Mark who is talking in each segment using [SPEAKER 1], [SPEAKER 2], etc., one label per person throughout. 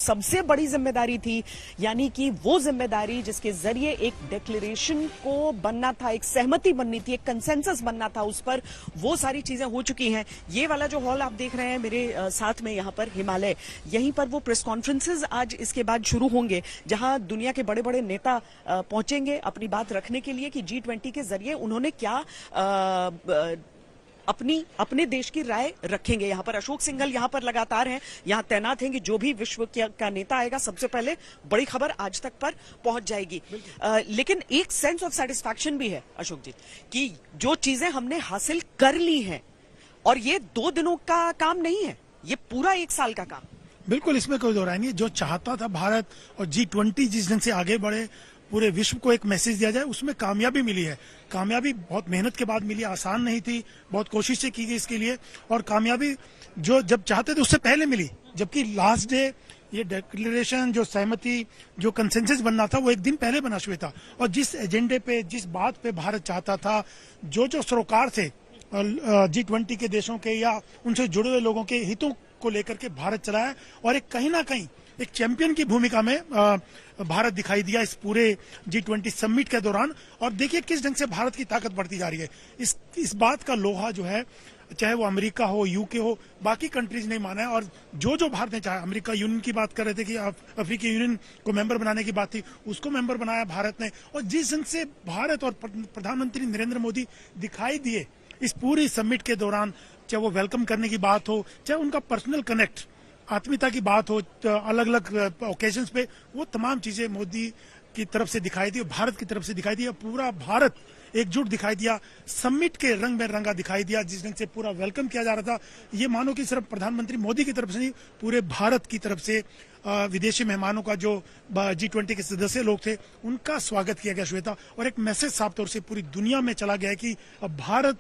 [SPEAKER 1] सबसे बड़ी जिम्मेदारी थी, यानी कि वो जिम्मेदारी जिसके जरिए एक डिक्लेरेशन को बनना था, एक सहमति बननी थी, एक कंसेंसस बनना था, उस पर वो सारी चीजें हो चुकी हैं। ये वाला जो हॉल आप देख रहे हैं मेरे साथ में यहाँ पर हिमालय, यहीं पर वो प्रेस कॉन्फ्रेंसेज आज इसके बाद शुरू होंगे, जहां दुनिया के बड़े बड़े नेता पहुंचेंगे अपनी बात रखने के लिए कि G20 के जरिए उन्होंने क्या अपने देश की राय रखेंगे। यहाँ पर अशोक सिंघल यहाँ पर लगातार हैं, यहाँ तैनात हैं कि जो भी विश्व का नेता आएगा सबसे पहले बड़ी खबर आज तक पर पहुंच जाएगी। लेकिन एक सेंस ऑफ सेटिस्फैक्शन भी है अशोक जी कि जो चीजें हमने हासिल कर ली हैं, और ये 2 दिनों का काम नहीं है, ये पूरा 1 साल का काम।
[SPEAKER 2] बिल्कुल, इसमें कोई दो राय नहीं। जो चाहता था भारत और G20 जिस ढंग से आगे बढ़े, पूरे विश्व को एक मैसेज दिया जाए, उसमें कामयाबी मिली है। कामयाबी बहुत मेहनत के बाद मिली, आसान नहीं थी, बहुत कोशिशें की गई इसके लिए, और कामयाबी जो जब चाहते थे उससे पहले मिली। जबकि लास्ट डे ये डिक्लेरेशन, जो सहमति, जो कंसेंसस बनना था, वो 1 दिन पहले बना श्वेता। और जिस एजेंडे पे, जिस बात पे भारत चाहता था, जो सरोकार थे G20 के देशों के या उनसे जुड़े हुए लोगों के हितों को लेकर के भारत चला है, और एक कहीं ना कहीं एक चैंपियन की भूमिका में भारत दिखाई दिया इस पूरे G20 समिट के दौरान। और देखिए किस ढंग से भारत की ताकत बढ़ती जा रही है। इस बात का लोहा जो है, चाहे वो अमेरिका हो, यूके हो, बाकी कंट्रीज ने माना है। और जो भारत ने चाहा, अमेरिका यूनियन की बात कर रहे थे कि अफ्रीकी यूनियन को मेंबर बनाने की बात थी, उसको मेंबर बनाया भारत ने। और जिस ढंग से भारत और प्रधानमंत्री नरेंद्र मोदी दिखाई दिए इस पूरी समिट के दौरान, चाहे वो वेलकम करने की बात हो, चाहे उनका पर्सनल कनेक्ट, आत्मीयता की बात हो, अलग अलग ओकेजन्स पे, वो तमाम चीजें मोदी की तरफ से दिखाई दी, भारत की तरफ से दिखाई दी। पूरा भारत एकजुट दिखाई दिया, समिट के रंग में रंगा दिखाई दिया। जिस ढंग से पूरा वेलकम किया जा रहा था, ये मानो कि सिर्फ प्रधानमंत्री मोदी की तरफ से नहीं, पूरे भारत की तरफ से विदेशी मेहमानों का, जो G20 के सदस्य लोग थे, उनका स्वागत किया गया श्वेता। और एक मैसेज साफ तौर से पूरी दुनिया में चला गया है कि अब भारत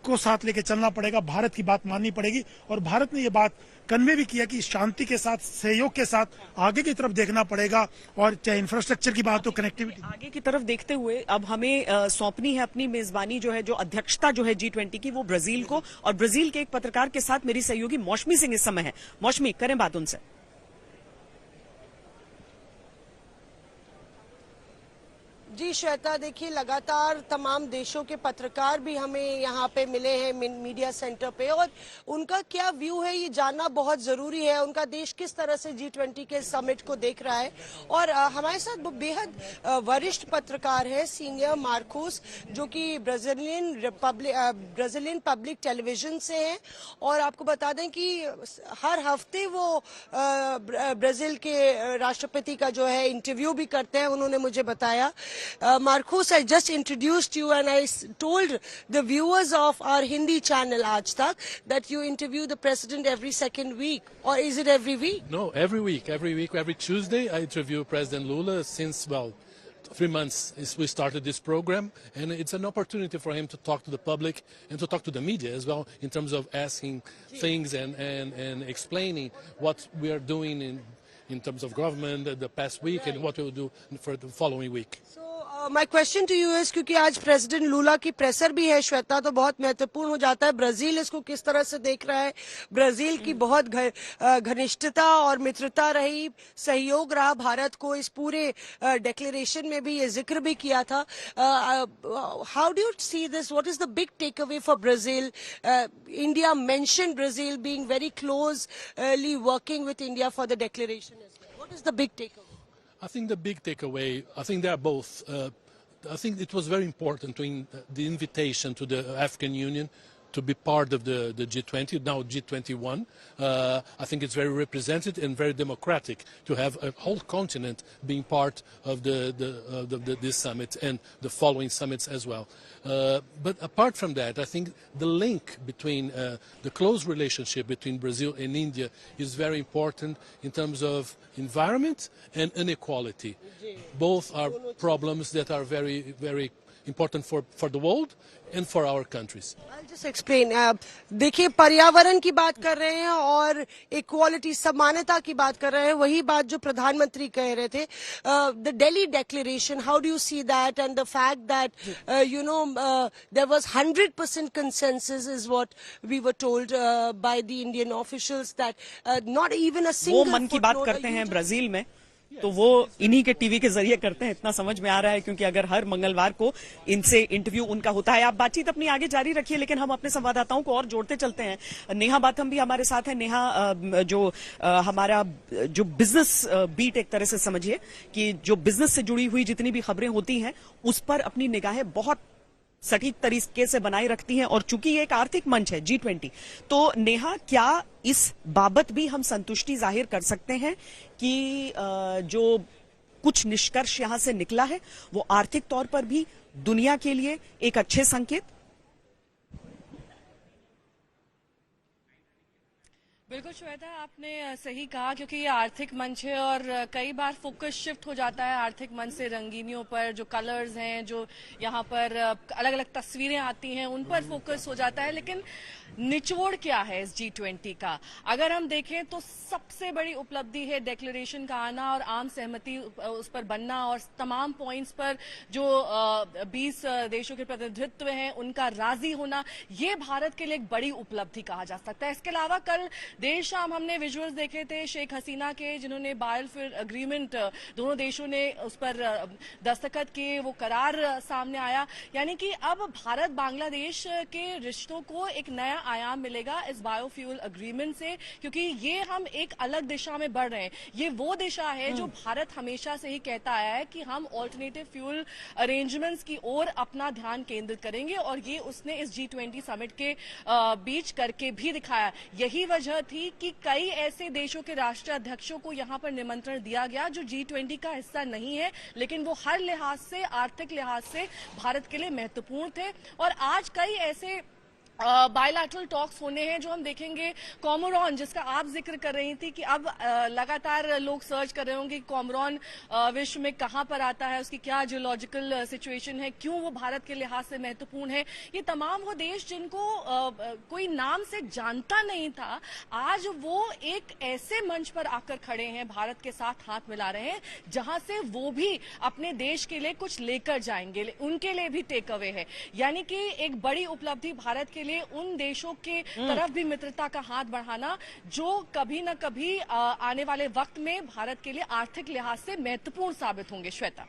[SPEAKER 2] को साथ लेके चलना पड़ेगा, भारत की बात माननी पड़ेगी। और भारत ने ये बात कन्वे भी किया कि शांति के साथ, सहयोग के साथ आगे की तरफ देखना पड़ेगा। और चाहे इंफ्रास्ट्रक्चर की बात हो, कनेक्टिविटी,
[SPEAKER 1] आगे की तरफ देखते हुए अब हमें सौंपनी है अपनी मेजबानी, जो है, जो अध्यक्षता जो है G20 की, वो ब्राजील को। और ब्राजील के एक पत्रकार के साथ मेरी सहयोगी मौसमी सिंह इस समय है। मौसमी, करें बात उनसे।
[SPEAKER 3] जी श्वेता, देखिए लगातार तमाम देशों के पत्रकार भी हमें यहाँ पे मिले हैं मीडिया सेंटर पे, और उनका क्या व्यू है ये जानना बहुत जरूरी है। उनका देश किस तरह से G20 के समिट को देख रहा है। और हमारे साथ बेहद वरिष्ठ पत्रकार है सीनियर मार्कोस, जो कि ब्राजीलियन पब्लिक टेलीविजन से हैं। और आपको बता दें कि हर हफ्ते वो ब्राजील के राष्ट्रपति का जो है इंटरव्यू भी करते हैं। उन्होंने मुझे बताया, Marcos, I just introduced you and I told the viewers of our Hindi channel Aaj Tak that you interview the president every second week, or is it every week?
[SPEAKER 4] No, every week, every Tuesday I interview President Lula since, 3 months we started this program, and it's an opportunity for him to talk to the public and to talk to the media as well, in terms of asking things and explaining what we are doing in terms of government the past week, and what we will do for the following week.
[SPEAKER 3] My question to you is, क्योंकि आज president लूला की pressure भी है श्वेता, तो बहुत महत्वपूर्ण हो जाता है ब्राजील इसको किस तरह से देख रहा है। ब्राजील की बहुत घनिष्ठता और मित्रता रही, सहयोग रहा भारत को। इस पूरे डिक्लेरेशन में भी ये जिक्र भी किया था। How do you see this, what is the big tech away for Brazil? India mention Brazil being very closely working with India for the declaration. What is the big tech away?
[SPEAKER 4] I think the big takeaway, I think they are both. I think it was very important the invitation to the African Union to be part of the G20, now G21. I think it's very represented and very democratic to have a whole continent being part of this summit and the following summits as well. But apart from that, I think the link between the close relationship between Brazil and India is very important in terms of environment and inequality. Both are problems that are very, very important for the world and for our countries.
[SPEAKER 3] I'll just explain. देखिए, पर्यावरण की बात कर रहे हैं और equality, समानता की बात कर रहे हैं, वही बात जो प्रधानमंत्री कह रहे थे. The Delhi declaration, how do you see that, and the fact that there was 100% consensus is what we were told by the Indian officials, that not even a
[SPEAKER 1] वो
[SPEAKER 3] single
[SPEAKER 1] मन की बात
[SPEAKER 3] footnote,
[SPEAKER 1] करते
[SPEAKER 3] a
[SPEAKER 1] हैं
[SPEAKER 3] huge-
[SPEAKER 1] ब्राजील में, तो वो इन्हीं के टीवी के जरिए करते हैं, इतना समझ में आ रहा है, क्योंकि अगर हर मंगलवार को इनसे इंटरव्यू उनका होता है. आप बातचीत अपनी आगे जारी रखिए, लेकिन हम अपने संवाददाताओं को और जोड़ते चलते हैं. नेहा बाथम भी हमारे साथ है. नेहा, जो हमारा जो बिजनेस बीट, एक तरह से समझिए कि जो बिजनेस से जुड़ी हुई जितनी भी खबरें होती हैं उस पर अपनी निगाहें बहुत सटीक तरीके से बनाए रखती हैं, और चूंकि ये एक आर्थिक मंच है G20, तो नेहा, क्या इस बाबत भी हम संतुष्टि जाहिर कर सकते हैं कि जो कुछ निष्कर्ष यहां से निकला है वो आर्थिक तौर पर भी दुनिया के लिए एक अच्छे संकेत?
[SPEAKER 5] बिल्कुल श्वेता, आपने सही कहा, क्योंकि ये आर्थिक मंच है और कई बार फोकस शिफ्ट हो जाता है आर्थिक मंच से रंगीनियों पर, जो कलर्स हैं, जो यहाँ पर अलग अलग तस्वीरें आती हैं, उन पर फोकस हो जाता है. लेकिन निचोड़ क्या है इस G20 का? अगर हम देखें तो सबसे बड़ी उपलब्धि है डिक्लेरेशन का आना और आम सहमति उस पर बनना, और तमाम पॉइंट्स पर जो 20 देशों के प्रतिनिधित्व हैं उनका राजी होना, ये भारत के लिए एक बड़ी उपलब्धि कहा जा सकता है. इसके अलावा कल देर शाम हमने विजुअल्स देखे थे शेख हसीना के, जिन्होंने बायोफियर एग्रीमेंट, दोनों देशों ने उस पर दस्तखत किए, वो करार सामने आया. यानी कि अब भारत बांग्लादेश के रिश्तों को एक नया आयाम मिलेगा इस बायोफ्यूल एग्रीमेंट से, क्योंकि ये हम एक अलग दिशा में बढ़ रहे हैं. ये वो दिशा है जो भारत हमेशा से ही कहता आया है कि हम ऑल्टरनेटिव फ्यूल अरेंजमेंट्स की ओर अपना ध्यान केंद्रित करेंगे, और ये उसने इस G20 समिट के बीच करके भी दिखाया. यही वजह थी कि कई ऐसे देशों के राष्ट्राध्यक्षों को यहां पर निमंत्रण दिया गया जो G20 का हिस्सा नहीं है, लेकिन वो हर लिहाज से, आर्थिक लिहाज से भारत के लिए महत्वपूर्ण थे. और आज कई ऐसे बायलैटरल टॉक्स होने हैं जो हम देखेंगे. कोमोरॉन, जिसका आप जिक्र कर रही थी कि अब लगातार लोग सर्च कर रहे होंगे कि कोमोरॉन विश्व में कहां पर आता है, उसकी क्या जियोलॉजिकल सिचुएशन है, क्यों वो भारत के लिहाज से महत्वपूर्ण है. ये तमाम वो देश जिनको कोई नाम से जानता नहीं था, आज वो एक ऐसे मंच पर आकर खड़े हैं, भारत के साथ हाथ मिला रहे हैं, जहां से वो भी अपने देश के लिए कुछ लेकर जाएंगे, उनके लिए भी टेक अवे है. यानी कि एक बड़ी उपलब्धि भारत के लिए उन देशों के तरफ भी मित्रता का हाथ बढ़ाना जो कभी न कभी आने वाले वक्त में भारत के लिए आर्थिक लिहाज से महत्वपूर्ण साबित होंगे. श्वेता.